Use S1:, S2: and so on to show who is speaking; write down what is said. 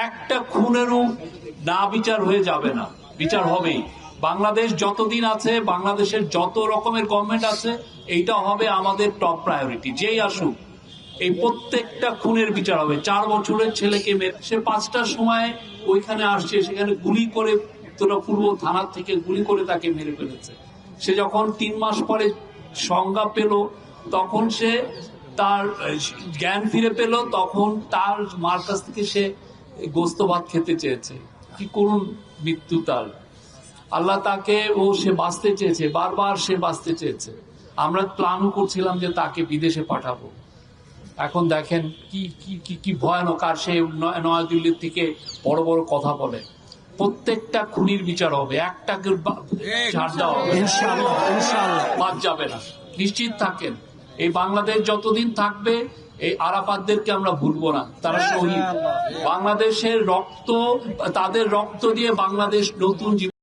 S1: একটা খুনেরও না বিচার হয়ে যাবে না, বিচার হবেই। বাংলাদেশ যতদিন আছে, বাংলাদেশের যত রকমের গভর্নমেন্ট আছে, এইটা হবে আমাদের টপ প্রায়োরিটি। যেই আসুক, এই প্রত্যেকটা খুনের বিচার হবে। 4 বছরের ছেলেকে সে 5টার সময় ওইখানে আসছে, সেখানে গুলি করে উত্তরা-পূর্ব থানার থেকে গুলি করে তাকে মেরে ফেলেছে। সে যখন 3 মাস পরে সংজ্ঞা পেল, তখন সে তার জ্ঞান ফিরে পেল, তখন তার মার কাছ থেকে সে গোস্ত ভাত খেতে চেয়েছে। কি করুন মৃত্যু তার! আল্লাহ তাকে, সে বাঁচতে চেয়েছে, বারবার সে বাঁচতে চেয়েছে। আমরা প্ল্যানও করছিলাম যে তাকে বিদেশে পাঠাবো। এখন দেখেন কি কি কি কি ভয়ানক। আর সে নয়াদিল্লির থেকে বড় বড় কথা বলে। প্রত্যেকটা খুনির বিচার হবে, একটাকে ছাড় দেওয়া হবে, বাদ যাবে না, নিশ্চিত থাকেন। এই বাংলাদেশ যতদিন থাকবে, এই আরাফাতদেরকে আমরা ভুলবো না। তারা শহীদ। বাংলাদেশের রক্ত, তাদের রক্ত দিয়ে বাংলাদেশ নতুন জীবন